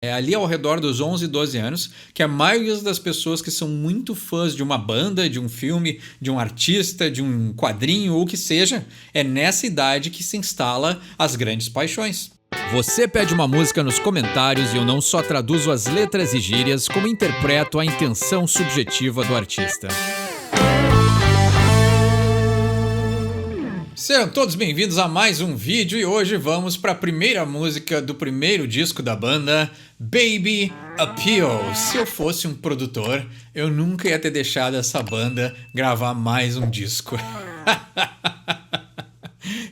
É ali ao redor dos 11, 12 anos que a maioria das pessoas que são muito fãs de uma banda, de um filme, de um artista, de um quadrinho ou o que seja, é nessa idade que se instala as grandes paixões. Você pede uma música nos comentários e eu não só traduzo as letras e gírias, como interpreto a intenção subjetiva do artista. Sejam todos bem-vindos a mais um vídeo e hoje vamos para a primeira música do primeiro disco da banda, Baby Appeal. Se eu fosse um produtor, eu nunca ia ter deixado essa banda gravar mais um disco.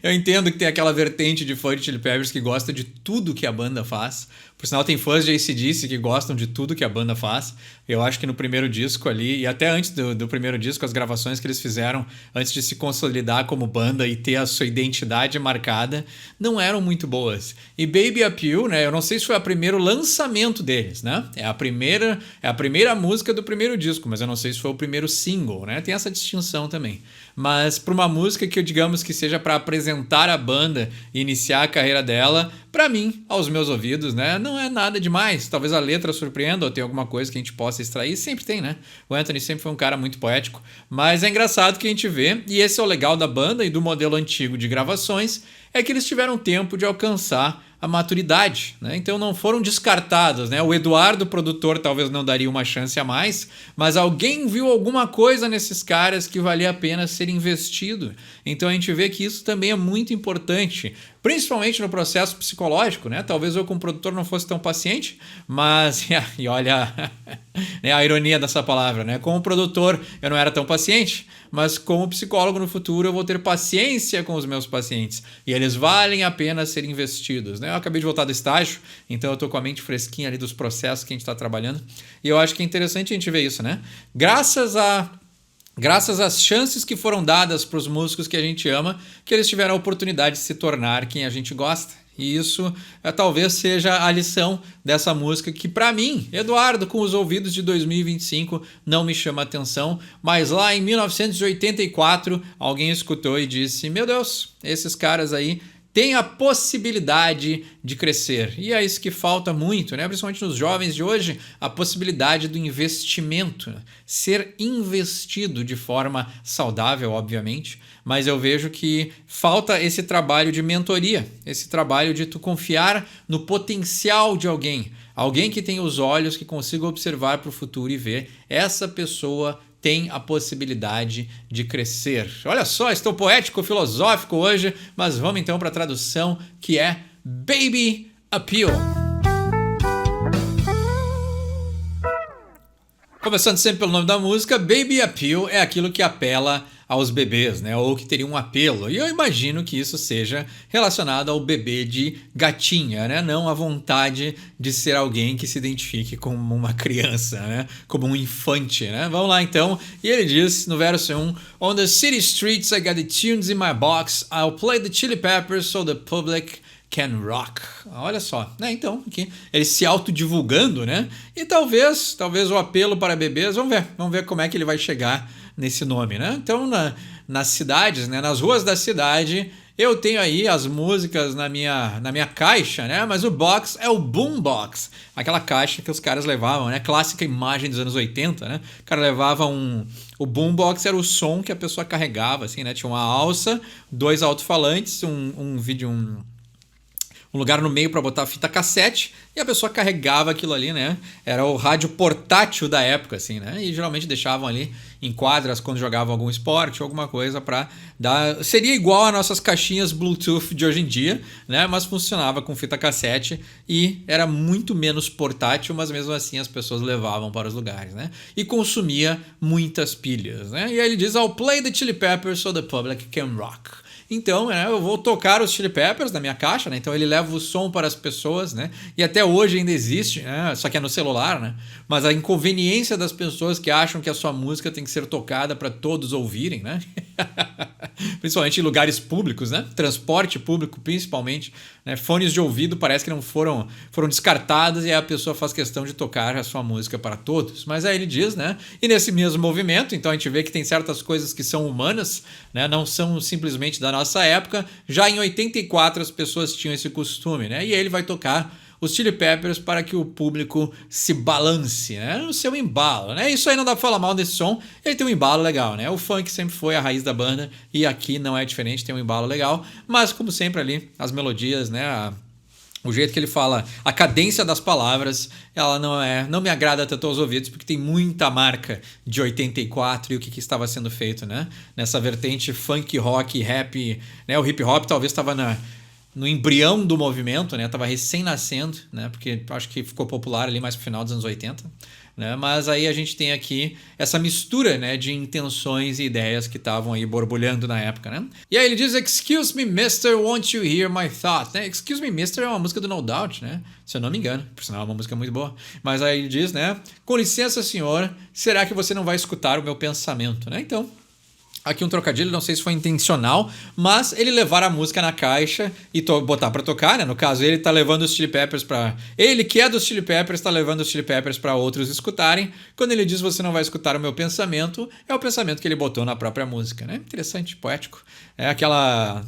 Eu entendo que tem aquela vertente de fã de Chili Peppers que gosta de tudo que a banda faz. Por sinal, tem fãs de AC/DC que gostam de tudo que a banda faz. Eu acho que no primeiro disco ali, e até antes do primeiro disco, as gravações que eles fizeram antes de se consolidar como banda e ter a sua identidade marcada, não eram muito boas. E Baby Appeal, né? Eu não sei se foi o primeiro lançamento deles, né? É a primeira música do primeiro disco, mas eu não sei se foi o primeiro single, né? Tem essa distinção também. Mas para uma música que eu digamos que seja para apresentar a banda e iniciar a carreira dela, para mim, aos meus ouvidos, né, não é nada demais. Talvez a letra surpreenda ou tenha alguma coisa que a gente possa extrair. Sempre tem, né? O Anthony sempre foi um cara muito poético. Mas é engraçado que a gente vê, e esse é o legal da banda e do modelo antigo de gravações, é que eles tiveram tempo de alcançar a maturidade, né? Então não foram descartados, né? O Eduardo, produtor, talvez não daria uma chance a mais, mas alguém viu alguma coisa nesses caras que valia a pena ser investido. Então a gente vê que isso também é muito importante, principalmente no processo psicológico, né? Talvez eu como produtor não fosse tão paciente, mas e olha a ironia dessa palavra, né? Como produtor eu não era tão paciente, mas como psicólogo no futuro eu vou ter paciência com os meus pacientes e eles valem a pena ser investidos, né? Eu acabei de voltar do estágio, então eu tô com a mente fresquinha ali dos processos que a gente está trabalhando e eu acho que é interessante a gente ver isso, né? Graças às chances que foram dadas para os músicos que a gente ama, que eles tiveram a oportunidade de se tornar quem a gente gosta. E isso talvez seja a lição dessa música que, para mim, Eduardo, com os ouvidos de 2025, não me chama atenção. Mas lá em 1984, alguém escutou e disse: meu Deus, esses caras aí tem a possibilidade de crescer. E é isso que falta muito, né? Principalmente nos jovens de hoje, a possibilidade do investimento. Ser investido de forma saudável, obviamente, mas eu vejo que falta esse trabalho de mentoria, esse trabalho de tu confiar no potencial de alguém. Alguém que tem os olhos, que consiga observar para o futuro e ver essa pessoa tem a possibilidade de crescer. Olha só, estou poético, filosófico hoje, mas vamos então para a tradução que é Baby Appeal. Começando sempre pelo nome da música, Baby Appeal é aquilo que apela aos bebês, né? Ou que teria um apelo. E eu imagino que isso seja relacionado ao bebê de gatinha, né? Não à vontade de ser alguém que se identifique como uma criança, né? Como um infante, né? Vamos lá então. E ele diz no verso 1: On the city streets I got the tunes in my box. I'll play the Chili Peppers so the public can rock. Olha só, né? Então, aqui ele se autodivulgando, né? E talvez o apelo para bebês, vamos ver como é que ele vai chegar nesse nome, né? Então, nas cidades, né? Nas ruas da cidade, eu tenho aí as músicas na minha caixa, né? Mas o box é o boombox, aquela caixa que os caras levavam, né? Clássica imagem dos anos 80, né? O cara levava o boombox era o som que a pessoa carregava, assim, né? Tinha uma alça, dois alto-falantes, um lugar no meio para botar fita cassete e a pessoa carregava aquilo ali, né? Era o rádio portátil da época, assim, né? E geralmente deixavam ali em quadras quando jogavam algum esporte ou alguma coisa para dar... Seria igual às nossas caixinhas Bluetooth de hoje em dia, né? Mas funcionava com fita cassete e era muito menos portátil, mas mesmo assim as pessoas levavam para os lugares, né? E consumia muitas pilhas, né? E aí ele diz: I'll play the Chili Peppers so the public can rock. Então, né, eu vou tocar os Chili Peppers na minha caixa, né? Então ele leva o som para as pessoas, né? E até hoje ainda existe, né? Só que é no celular, né? Mas a inconveniência das pessoas que acham que a sua música tem que ser tocada para todos ouvirem, né? Principalmente em lugares públicos, né? Transporte público, principalmente, né? Fones de ouvido parece que não foram descartados e aí a pessoa faz questão de tocar a sua música para todos. Mas aí ele diz, né? E nesse mesmo movimento, então a gente vê que tem certas coisas que são humanas, né? Não são simplesmente da nossa época. Já em 84 as pessoas tinham esse costume, né? E aí ele vai tocar os Chili Peppers para que o público se balance, né? No seu embalo, né? Isso aí não dá pra falar mal desse som, ele tem um embalo legal, né? O funk sempre foi a raiz da banda e aqui não é diferente, tem um embalo legal, mas como sempre ali, as melodias, né? O jeito que ele fala, a cadência das palavras, ela não me agrada tanto aos ouvidos, porque tem muita marca de 84 e o que estava sendo feito, né? Nessa vertente funk, rock, rap, né? O hip hop talvez estava no embrião do movimento, né? Tava recém-nascendo, né? Porque acho que ficou popular ali mais pro final dos anos 80. Né? Mas aí a gente tem aqui essa mistura, né, de intenções e ideias que estavam aí borbulhando na época, né? E aí ele diz, Excuse me, mister, won't you hear my thoughts? Né? Excuse me, mister é uma música do No Doubt, né? Se eu não me engano, por sinal é uma música muito boa. Mas aí ele diz, né, com licença, senhor, será que você não vai escutar o meu pensamento, né? Então, aqui um trocadilho, não sei se foi intencional, mas ele levar a música na caixa e botar pra tocar, né? No caso, ele tá levando os Chili Peppers pra... Ele, que é dos Chili Peppers, tá levando os Chili Peppers pra outros escutarem. Quando ele diz você não vai escutar o meu pensamento, é o pensamento que ele botou na própria música, né? Interessante, poético. É aquela...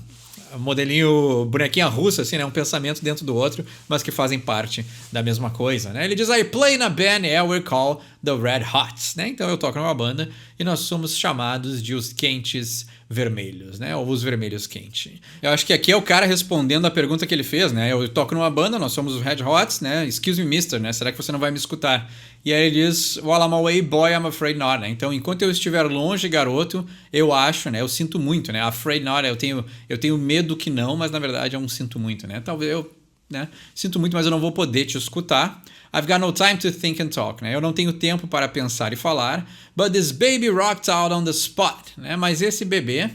modelinho bonequinha russa, assim, né? Um pensamento dentro do outro, mas que fazem parte da mesma coisa, né? Ele diz aí, play na band, we're called the Red Hots, né? Então eu toco numa banda e nós somos chamados de os quentes vermelhos, né? Ou os vermelhos quentes. Eu acho que aqui é o cara respondendo a pergunta que ele fez, né? Eu toco numa banda, nós somos os Red Hots, né? Excuse me, mister, né? Será que você não vai me escutar? E aí ele diz, while I'm away, boy, I'm afraid not, né? Então, enquanto eu estiver longe, garoto, eu acho, né? Eu sinto muito, né? Afraid not, eu tenho medo que não, mas na verdade é um sinto muito, né? Talvez eu, né? Sinto muito, mas eu não vou poder te escutar. I've got no time to think and talk, né? Eu não tenho tempo para pensar e falar. But this baby rocked out on the spot, né? Mas esse bebê,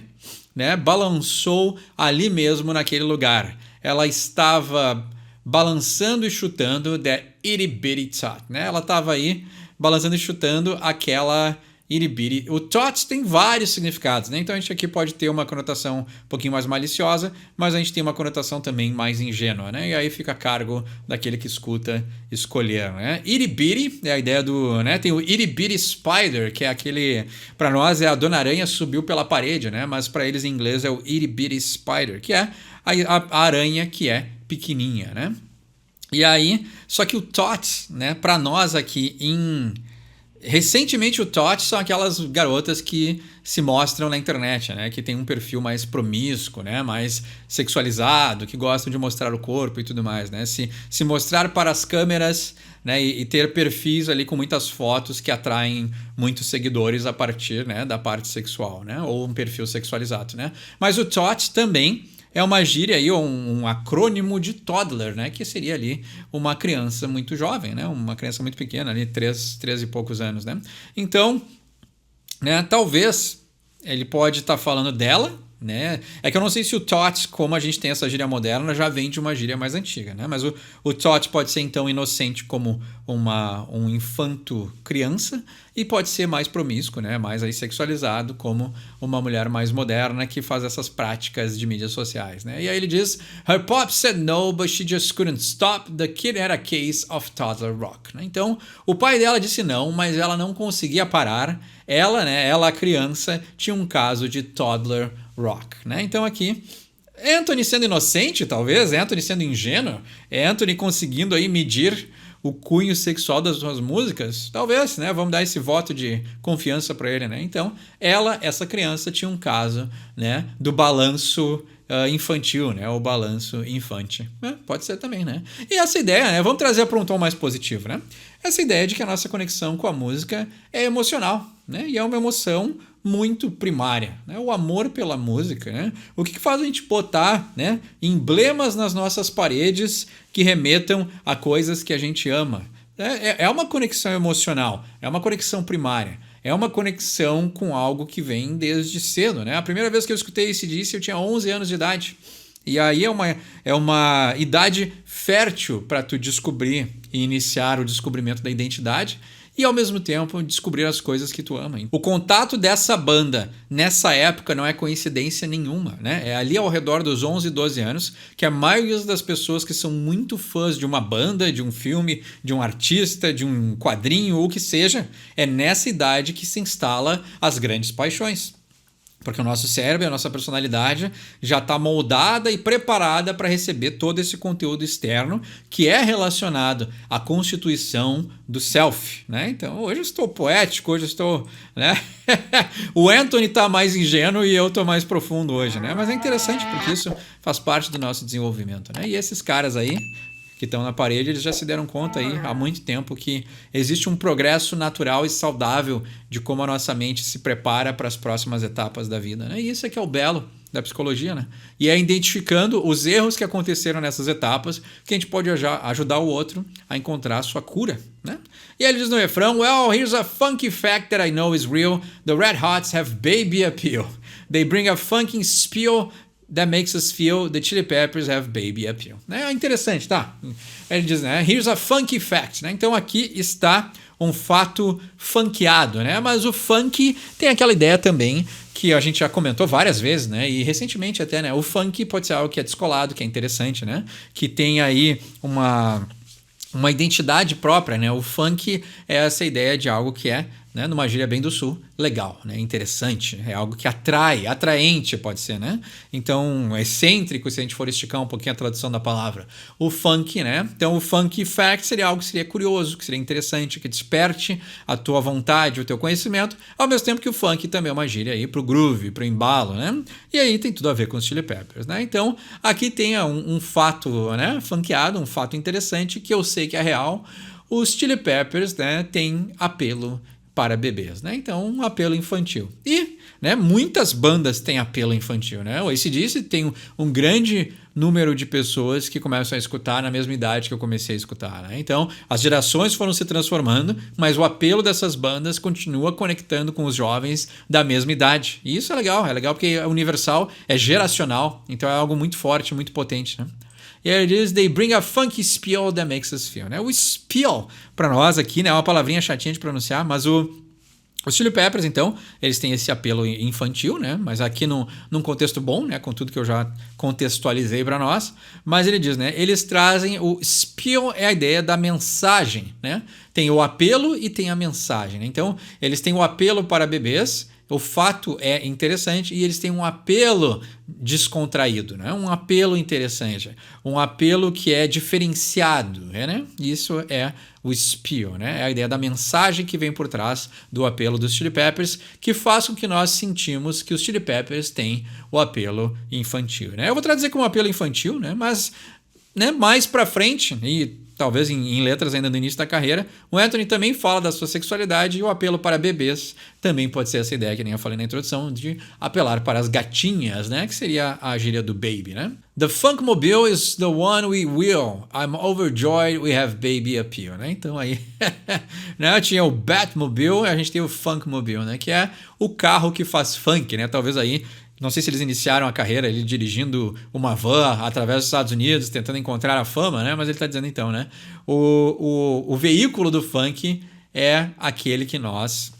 né? Balançou ali mesmo naquele lugar. Ela estava balançando e chutando that itty bitty tot, né? Ela estava aí balançando e chutando aquela itty bitty. O tot tem vários significados, né? Então a gente aqui pode ter uma conotação um pouquinho mais maliciosa, mas a gente tem uma conotação também mais ingênua, né? E aí fica a cargo daquele que escuta escolher, né? Itty bitty é a ideia do, né? Tem o itty bitty spider, que é aquele, para nós é a Dona Aranha subiu pela parede, né? Mas para eles em inglês é o itty bitty spider, que é a aranha que é pequenininha, né? E aí, só que o tot, né, para nós aqui recentemente o tot são aquelas garotas que se mostram na internet, né, que tem um perfil mais promíscuo, né, mais sexualizado, que gostam de mostrar o corpo e tudo mais, né, se mostrar para as câmeras, né, e ter perfis ali com muitas fotos que atraem muitos seguidores a partir, né, da parte sexual, né, ou um perfil sexualizado, né. Mas o tot também é uma gíria aí, um acrônimo de toddler, né? Que seria ali uma criança muito jovem, né? Uma criança muito pequena, ali, 3 e poucos anos, né? Então, né, talvez ele pode estar falando dela, né? É que eu não sei se o tot, como a gente tem essa gíria moderna, já vem de uma gíria mais antiga, né? Mas o tot pode ser então inocente como um infanto criança e pode ser mais promíscuo, né? Mais aí sexualizado como uma mulher mais moderna que faz essas práticas de mídias sociais, né? E aí ele diz, her pop said no, but she just couldn't stop. The kid had a case of toddler rock, né? Então, o pai dela disse não, mas ela não conseguia parar. Ela, né? Ela, a criança, tinha um caso de toddler rock, né? Então aqui Anthony sendo inocente, talvez, Anthony sendo ingênuo, Anthony conseguindo aí medir o cunho sexual das suas músicas, talvez, né? Vamos dar esse voto de confiança para ele, né? Então, essa criança tinha um caso, né, do balanço infantil, né? O balanço infante. Pode ser também, né? E essa ideia, né? Vamos trazer para um tom mais positivo, né? Essa ideia de que a nossa conexão com a música é emocional, né? E é uma emoção muito primária, né? O amor pela música, né? O que faz a gente botar, né, emblemas nas nossas paredes que remetam a coisas que a gente ama? É uma conexão emocional, é uma conexão primária, é uma conexão com algo que vem desde cedo, né? A primeira vez que eu escutei AC/DC eu tinha 11 anos de idade. E aí é uma idade fértil para tu descobrir e iniciar o descobrimento da identidade e, ao mesmo tempo, descobrir as coisas que tu ama. O contato dessa banda nessa época não é coincidência nenhuma, né? É ali ao redor dos 11, 12 anos que a maioria das pessoas que são muito fãs de uma banda, de um filme, de um artista, de um quadrinho ou o que seja, é nessa idade que se instala as grandes paixões. Porque o nosso cérebro, a nossa personalidade já está moldada e preparada para receber todo esse conteúdo externo que é relacionado à constituição do self, né? Então, hoje eu estou poético, hoje eu estou, né? O Anthony está mais ingênuo e eu estou mais profundo hoje, né? Mas é interessante porque isso faz parte do nosso desenvolvimento, né? E esses caras aí que estão na parede, eles já se deram conta aí há muito tempo que existe um progresso natural e saudável de como a nossa mente se prepara para as próximas etapas da vida, né? E isso é que é o belo da psicologia, né? E é identificando os erros que aconteceram nessas etapas que a gente pode ajudar o outro a encontrar a sua cura, né? E ele diz no refrão, well, here's a funky fact that I know is real. The Red Hots have baby appeal. They bring a funky spiel that makes us feel the Chili Peppers have baby appeal. É interessante, tá? Ele diz, né? Here's a funky fact, né? Então aqui está um fato funkeado, né? Mas o funk tem aquela ideia também que a gente já comentou várias vezes, né? E recentemente até, né? O funk pode ser algo que é descolado, que é interessante, né? Que tem aí uma identidade própria, né? O funk é essa ideia de algo que é, né, numa gíria bem do sul, legal, né, interessante, é algo que atrai, atraente pode ser, né? Então, excêntrico, se a gente for esticar um pouquinho a tradução da palavra. O funk, né? Então, o funk fact seria algo que seria curioso, que seria interessante, que desperte a tua vontade, o teu conhecimento, ao mesmo tempo que o funk também é uma gíria aí pro groove, pro embalo, né? E aí tem tudo a ver com os Chili Peppers, né? Então, aqui tem um fato, né, funkeado, um fato interessante que eu sei que é real. Os Chili Peppers, né, têm apelo para bebês, né? Então, um apelo infantil. E, né, muitas bandas têm apelo infantil, né? O AC/DC tem um grande número de pessoas que começam a escutar na mesma idade que eu comecei a escutar, né? Então, as gerações foram se transformando, mas o apelo dessas bandas continua conectando com os jovens da mesma idade. E isso é legal porque é universal, é geracional, então é algo muito forte, muito potente, né? E aí ele diz, they bring a funky spiel that makes us feel, né? O spiel, para nós aqui, né, é uma palavrinha chatinha de pronunciar, mas os Chili Peppers, então, eles têm esse apelo infantil, né? Mas aqui num contexto bom, né? Com tudo que eu já contextualizei para nós. Mas ele diz, né? Eles trazem o spiel, é a ideia da mensagem, né? Tem o apelo e tem a mensagem, né? Então, eles têm o apelo para bebês. O fato é interessante e eles têm um apelo descontraído, né? Um apelo interessante, um apelo que é diferenciado, né? Isso é o spiel, né? É a ideia da mensagem que vem por trás do apelo dos Chili Peppers, que faz com que nós sentimos que os Chili Peppers têm o apelo infantil, né? Eu vou traduzir como apelo infantil, né? Mas, né, mais pra frente, e talvez em letras ainda no início da carreira, o Anthony também fala da sua sexualidade e o apelo para bebês também pode ser essa ideia que nem eu falei na introdução, de apelar para as gatinhas, né? Que seria a gíria do baby, né? The Funkmobile is the one we will. I'm overjoyed we have baby appeal, né? Então aí, né? Tinha o Batmobile, a gente tem o Funkmobile, né? Que é o carro que faz funk, né? Talvez aí, não sei se eles iniciaram a carreira ele dirigindo uma van através dos Estados Unidos, tentando encontrar a fama, né? Mas ele está dizendo então, né? O veículo do funk é aquele que nós,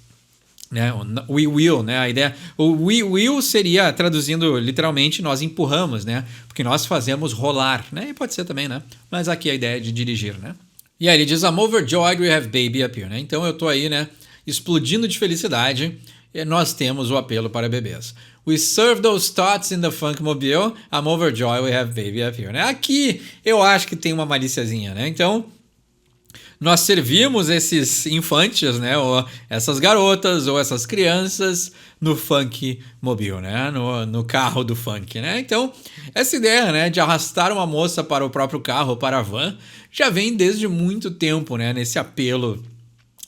né? O we will, né? A ideia, o we will seria, traduzindo literalmente, nós empurramos, né? Porque nós fazemos rolar, né? E pode ser também, né? Mas aqui a ideia é de dirigir, né? E aí ele diz, I'm overjoyed we have baby appeal, né? Então eu tô aí, né? Explodindo de felicidade. E nós temos o apelo para bebês. We serve those tots in the Funkmobile. I'm overjoyed we have baby appeal, né? Aqui eu acho que tem uma maliciazinha, né? Então, nós servimos esses infantes, né? Ou essas garotas ou essas crianças no Funkmobile, né? No carro do funk, né? Então, essa ideia, né, de arrastar uma moça para o próprio carro, para a van, já vem desde muito tempo, né? Nesse apelo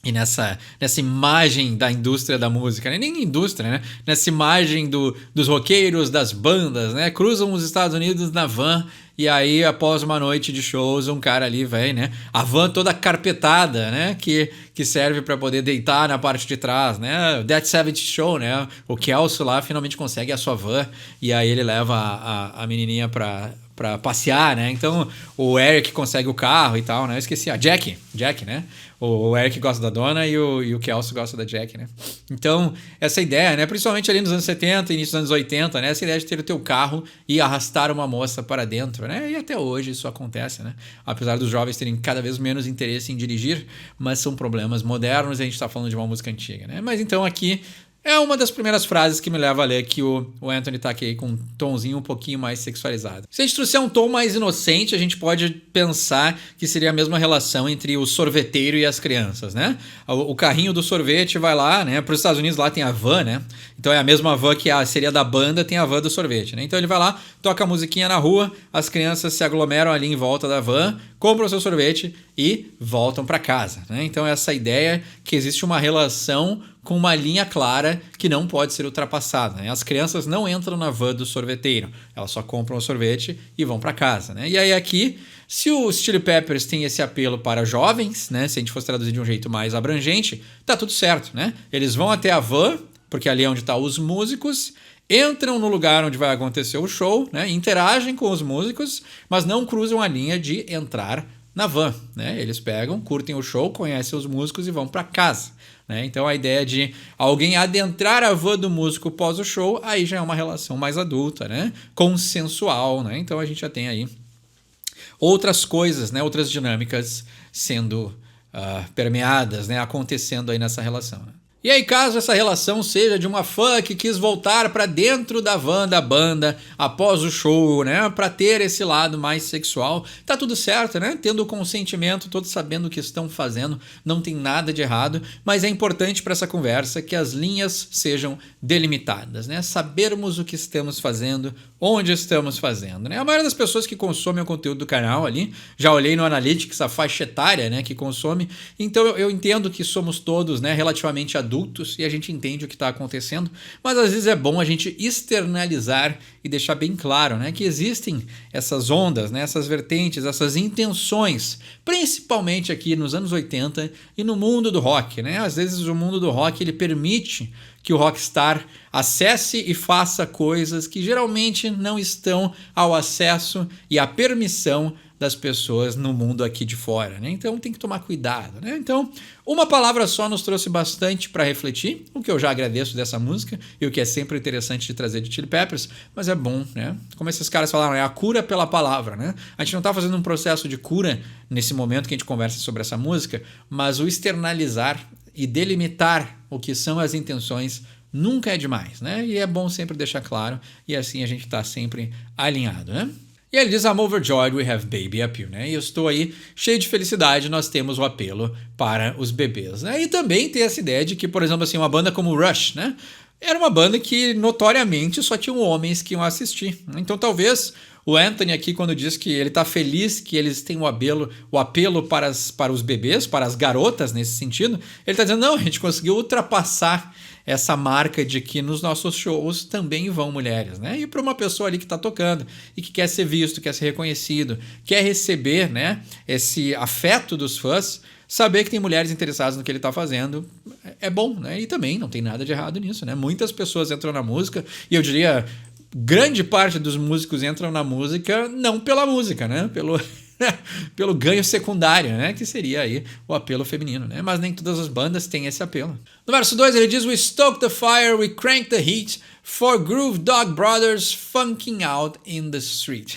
e nessa imagem da indústria da música, né? Nem indústria, né? Nessa imagem dos roqueiros, das bandas, né? Cruzam os Estados Unidos na van e aí, após uma noite de shows, um cara ali vai, né? A van toda carpetada, né? Que serve para poder deitar na parte de trás, né? That 70 Show, né? O Kelso lá finalmente consegue a sua van e aí ele leva a menininha pra passear, né? Então, o Eric consegue o carro e tal, né? Eu esqueci, a Jack, né? O Eric gosta da dona e o Kelso gosta da Jack, né? Então, essa ideia, né? Principalmente ali nos anos 70, início dos anos 80, né? Essa ideia de ter o teu carro e arrastar uma moça para dentro, né? E até hoje isso acontece, né? Apesar dos jovens terem cada vez menos interesse em dirigir, mas são problemas modernos e a gente está falando de uma música antiga, né? Mas então aqui É uma das primeiras frases que me leva a ler que o Anthony tá aqui com um tomzinho um pouquinho mais sexualizado. Se a gente trouxer um tom mais inocente, a gente pode pensar que seria a mesma relação entre o sorveteiro e as crianças, né? O carrinho do sorvete vai lá, né? Para os Estados Unidos lá tem a van, né? Então é a mesma van que seria da banda, tem a van do sorvete, né? Então ele vai lá, toca a musiquinha na rua, as crianças se aglomeram ali em volta da van, compram o seu sorvete e voltam para casa, né? Então essa ideia que existe uma relação com uma linha clara que não pode ser ultrapassada, né? As crianças não entram na van do sorveteiro, elas só compram o sorvete e vão para casa, né? E aí aqui, se o Chili Peppers tem esse apelo para jovens, né? Se a gente fosse traduzir de um jeito mais abrangente, tá tudo certo, né? Eles vão até a van, porque ali é onde estão os músicos, entram no lugar onde vai acontecer o show, né? Interagem com os músicos, mas não cruzam a linha de entrar na van, né? Eles pegam, curtem o show, conhecem os músicos e vão para casa, né? Então a ideia de alguém adentrar a van do músico pós o show, aí já é uma relação mais adulta, né? Consensual, né? Então a gente já tem aí outras coisas, né? Outras dinâmicas sendo permeadas, né? Acontecendo aí nessa relação, né? E aí, caso essa relação seja de uma fã que quis voltar para dentro da van da banda após o show, né, para ter esse lado mais sexual, tá tudo certo, né? Tendo o consentimento, todos sabendo o que estão fazendo, não tem nada de errado, mas é importante para essa conversa que as linhas sejam delimitadas, né? Sabermos o que estamos fazendo, onde estamos fazendo, né? A maioria das pessoas que consomem o conteúdo do canal ali, já olhei no Analytics a faixa etária, né, que consome, então eu entendo que somos todos, né, relativamente adultos e a gente entende o que está acontecendo, mas às vezes é bom a gente externalizar e deixar bem claro, né, que existem essas ondas, né, essas vertentes, essas intenções, principalmente aqui nos anos 80 e no mundo do rock, né? Às vezes o mundo do rock ele permite que o rockstar acesse e faça coisas que geralmente não estão ao acesso e à permissão das pessoas no mundo aqui de fora, né? Então tem que tomar cuidado, né? Então, uma palavra só nos trouxe bastante para refletir, o que eu já agradeço dessa música e o que é sempre interessante de trazer de Chili Peppers, mas é bom, né? Como esses caras falaram, é a cura pela palavra, né? A gente não tá fazendo um processo de cura nesse momento que a gente conversa sobre essa música, mas o externalizar e delimitar o que são as intenções nunca é demais, né? E é bom sempre deixar claro e assim a gente tá sempre alinhado, né? E ele diz, I'm overjoyed, we have baby appeal, né? E eu estou aí cheio de felicidade, nós temos o apelo para os bebês, né? E também tem essa ideia de que, por exemplo, assim, uma banda como o Rush, né? Era uma banda que notoriamente só tinham homens que iam assistir. Então talvez o Anthony aqui, quando diz que ele está feliz que eles têm o apelo para os bebês, para as garotas nesse sentido, ele está dizendo, não, a gente conseguiu ultrapassar essa marca de que nos nossos shows também vão mulheres, né? E para uma pessoa ali que está tocando e que quer ser visto, quer ser reconhecido, quer receber, né, esse afeto dos fãs, saber que tem mulheres interessadas no que ele está fazendo é bom, né? E também não tem nada de errado nisso, né? Muitas pessoas entram na música e eu diria grande parte dos músicos entram na música não pela música, né? Pelo ganho secundário, né? Que seria aí o apelo feminino, né? Mas nem todas as bandas têm esse apelo. No verso 2 ele diz, we stoke the fire, we crank the heat, for Groove Dog Brothers funking out in the street.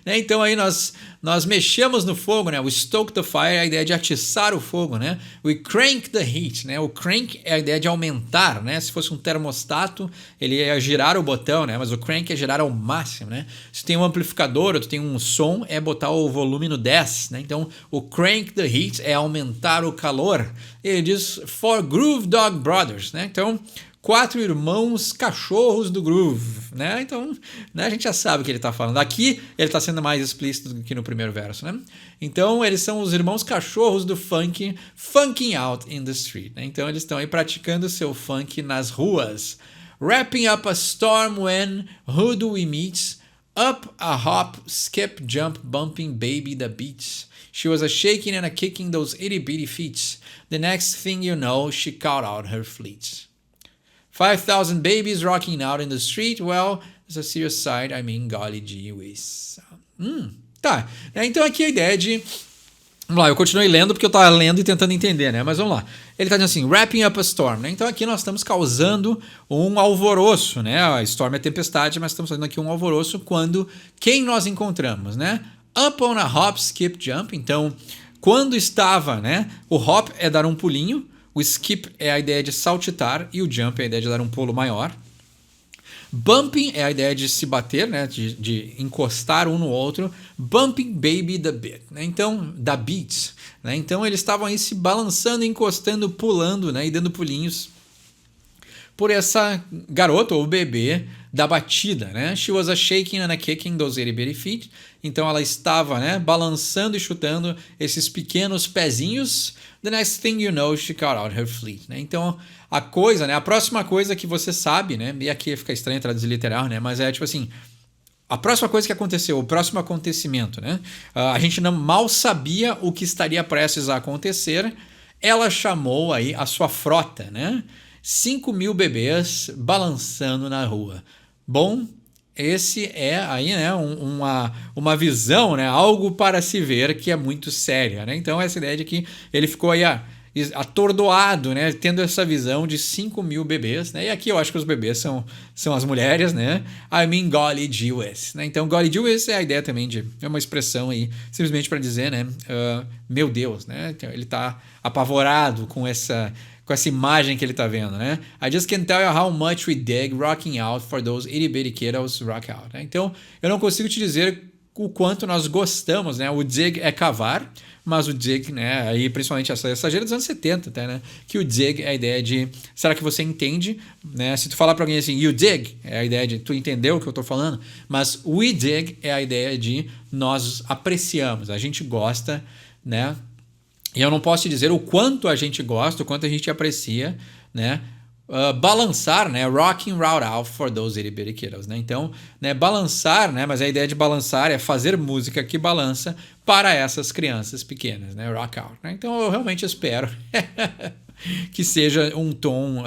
Né? Então aí nós mexemos no fogo, né? We stoke the fire é a ideia de atiçar o fogo, né? We crank the heat, né? O crank é a ideia de aumentar, né? Se fosse um termostato, ele ia girar o botão, né? Mas o crank é girar ao máximo, né? Se tem um amplificador ou tu tem um som, é botar o volume no 10, né? Então o crank the heat é aumentar o calor. Ele diz for Groove Dog Brothers, né? Então 4 irmãos cachorros do groove, né? Então, né, a gente já sabe o que ele está falando. Aqui ele está sendo mais explícito do que no primeiro verso, né? Então, eles são os irmãos cachorros do funk, funking out in the street, né? Então, eles estão aí praticando seu funk nas ruas. Wrapping up a storm when, who do we meet? Up a hop, skip, jump, bumping baby the beats. She was a shaking and a kicking those itty bitty feet. The next thing you know, she caught out her fleet. 5,000 babies rocking out in the street. Well, there's a serious side. I mean, golly gee whiz. Tá. Então aqui a ideia de... Vamos lá, eu continuei lendo porque eu estava lendo e tentando entender, né? Mas vamos lá. Ele está dizendo assim, wrapping up a storm, né? Então aqui nós estamos causando um alvoroço, né? A storm é tempestade, mas estamos fazendo aqui um alvoroço quando quem nós encontramos, né? Up on a hop, skip, jump. Então, quando estava, né? O hop é dar um pulinho. O skip é a ideia de saltitar e o jump é a ideia de dar um pulo maior. Bumping é a ideia de se bater, né? De encostar um no outro. Bumping baby the beat, né? Então, da beats, né? Então eles estavam aí se balançando, encostando, pulando, né? E dando pulinhos por essa garota ou bebê da batida, né? She was a shaking and a kicking those itty bitty feet. Então ela estava, né, balançando e chutando esses pequenos pezinhos. The next thing you know, she got out her fleet, né? Então a coisa, né, a próxima coisa que você sabe, né, e aqui fica estranho traduzir literal, né, mas é tipo assim, a próxima coisa que aconteceu, o próximo acontecimento, né? A gente mal sabia o que estaria prestes a acontecer. Ela chamou aí a sua frota, né? 5.000 bebês balançando na rua. Bom, esse é aí, né, uma visão, né, algo para se ver que é muito séria, né? Então essa ideia de que ele ficou aí atordoado, né, tendo essa visão de 5.000 bebês, né? E aqui eu acho que os bebês são as mulheres, né? I mean golly gee whiz, né? Então golly gee whiz é a ideia também é uma expressão aí simplesmente para dizer, né, meu Deus, né? Então, ele está apavorado com essa imagem que ele tá vendo, né? I just can't tell you how much we dig rocking out for those itty bitty kiddos rock out, né? Então, eu não consigo te dizer o quanto nós gostamos, né? O dig é cavar, mas o dig, né? Aí, principalmente essa gíria dos anos 70, até, né? Que o dig é a ideia de, será que você entende, né? Se tu falar pra alguém assim, you dig, é a ideia de, tu entendeu o que eu tô falando? Mas we dig é a ideia de nós apreciamos, a gente gosta, né? E eu não posso te dizer o quanto a gente gosta, o quanto a gente aprecia, né? Balançar, né? Rocking right out for those itty bitty kiddos, né? Então, né? Balançar, né? Mas a ideia de balançar é fazer música que balança para essas crianças pequenas, né? Rock out, né? Então, eu realmente espero que seja um tom...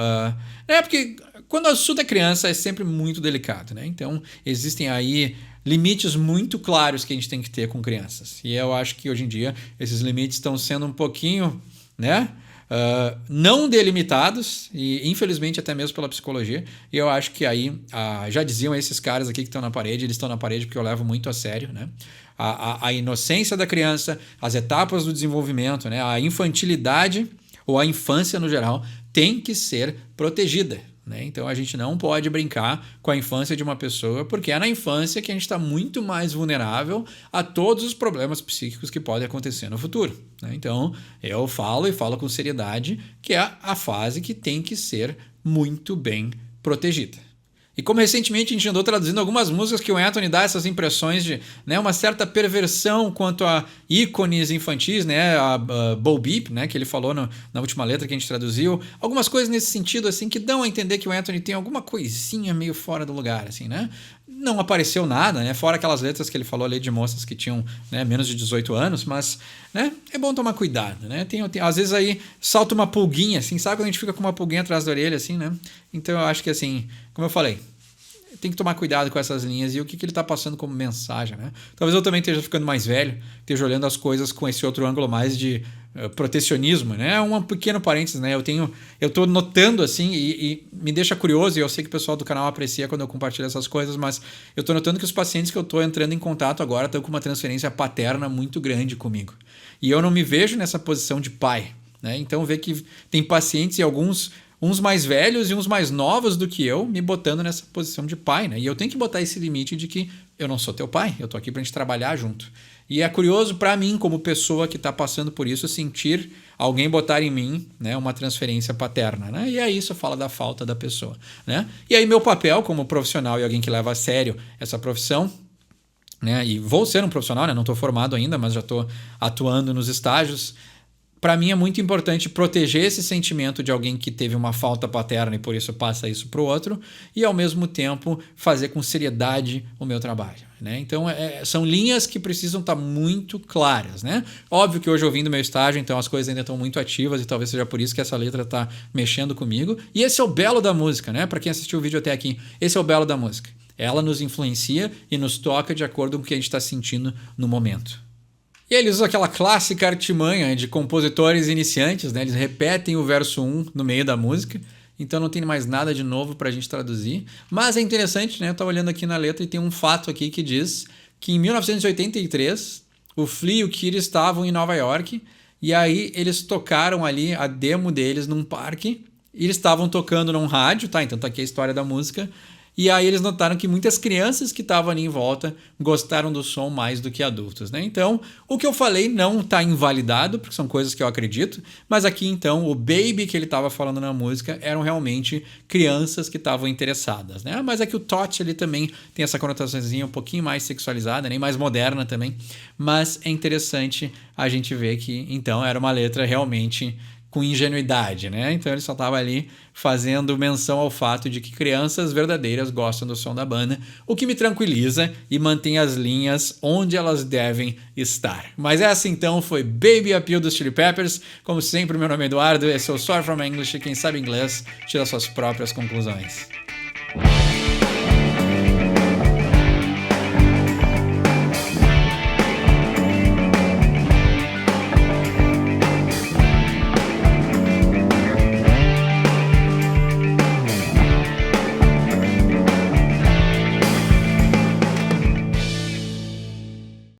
porque quando o assunto é criança é sempre muito delicado, né? Então, existem aí limites muito claros que a gente tem que ter com crianças. E eu acho que hoje em dia esses limites estão sendo um pouquinho, né? Não delimitados e infelizmente até mesmo pela psicologia. E eu acho que aí, já diziam esses caras aqui que estão na parede, eles estão na parede porque eu levo muito a sério, né? A inocência da criança, as etapas do desenvolvimento, né? A infantilidade ou a infância no geral tem que ser protegida, né? Então a gente não pode brincar com a infância de uma pessoa, porque é na infância que a gente está muito mais vulnerável a todos os problemas psíquicos que podem acontecer no futuro, né? Então eu falo com seriedade que é a fase que tem que ser muito bem protegida. E como recentemente a gente andou traduzindo algumas músicas que o Anthony dá essas impressões de, né, uma certa perversão quanto a ícones infantis, né, a Bo Beep, né, que ele falou na última letra que a gente traduziu, algumas coisas nesse sentido assim que dão a entender que o Anthony tem alguma coisinha meio fora do lugar, assim, né? Não apareceu nada, né? Fora aquelas letras que ele falou ali de moças que tinham, né, menos de 18 anos, mas, né, é bom tomar cuidado, né? Às vezes aí salta uma pulguinha, assim, sabe quando a gente fica com uma pulguinha atrás da orelha, assim, né? Então eu acho que, assim, como eu falei, tem que tomar cuidado com essas linhas e o que ele está passando como mensagem, né? Talvez eu também esteja ficando mais velho, esteja olhando as coisas com esse outro ângulo mais de protecionismo, né? Um pequeno parênteses, né? Eu tô notando assim e me deixa curioso, e eu sei que o pessoal do canal aprecia quando eu compartilho essas coisas, mas eu tô notando que os pacientes que eu tô entrando em contato agora estão com uma transferência paterna muito grande comigo. E eu não me vejo nessa posição de pai, né? Então vê que tem pacientes e uns mais velhos e uns mais novos do que eu me botando nessa posição de pai, né? E eu tenho que botar esse limite de que eu não sou teu pai, eu tô aqui pra gente trabalhar junto. E é curioso para mim, como pessoa que está passando por isso, sentir alguém botar em mim, né, uma transferência paterna, né? E aí isso fala da falta da pessoa, né? E aí meu papel como profissional e alguém que leva a sério essa profissão, né? E vou ser um profissional, né? Não estou formado ainda, mas já estou atuando nos estágios. Para mim é muito importante proteger esse sentimento de alguém que teve uma falta paterna e por isso passa isso para o outro e, ao mesmo tempo, fazer com seriedade o meu trabalho, né? Então, são linhas que precisam estar muito claras, né? Óbvio que hoje eu vim do meu estágio, então as coisas ainda estão muito ativas e talvez seja por isso que essa letra está mexendo comigo. E esse é o belo da música, né? Para quem assistiu o vídeo até aqui, esse é o belo da música. Ela nos influencia e nos toca de acordo com o que a gente está sentindo no momento. E eles usam aquela clássica artimanha de compositores iniciantes, né? Eles repetem o verso 1 no meio da música, então não tem mais nada de novo para a gente traduzir. Mas é interessante, né? Eu estava olhando aqui na letra e tem um fato aqui que diz que em 1983 o Flea e o Kitty estavam em Nova York E aí eles tocaram ali a demo deles num parque. E eles estavam tocando num rádio, tá? Então tá aqui a história da música. E aí eles notaram que muitas crianças que estavam ali em volta gostaram do som mais do que adultos, né? Então, o que eu falei não está invalidado, porque são coisas que eu acredito, mas aqui então o baby que ele estava falando na música eram realmente crianças que estavam interessadas, né? Mas aqui o touch ele também tem essa conotaçãozinha um pouquinho mais sexualizada, né? Mais moderna também, mas é interessante a gente ver que então era uma letra realmente com ingenuidade, né? Então ele só estava ali fazendo menção ao fato de que crianças verdadeiras gostam do som da banda, o que me tranquiliza e mantém as linhas onde elas devem estar. Mas essa então foi Baby Appeal dos Chili Peppers. Como sempre, meu nome é Eduardo, esse é o Sorry From English, e quem sabe inglês tira suas próprias conclusões.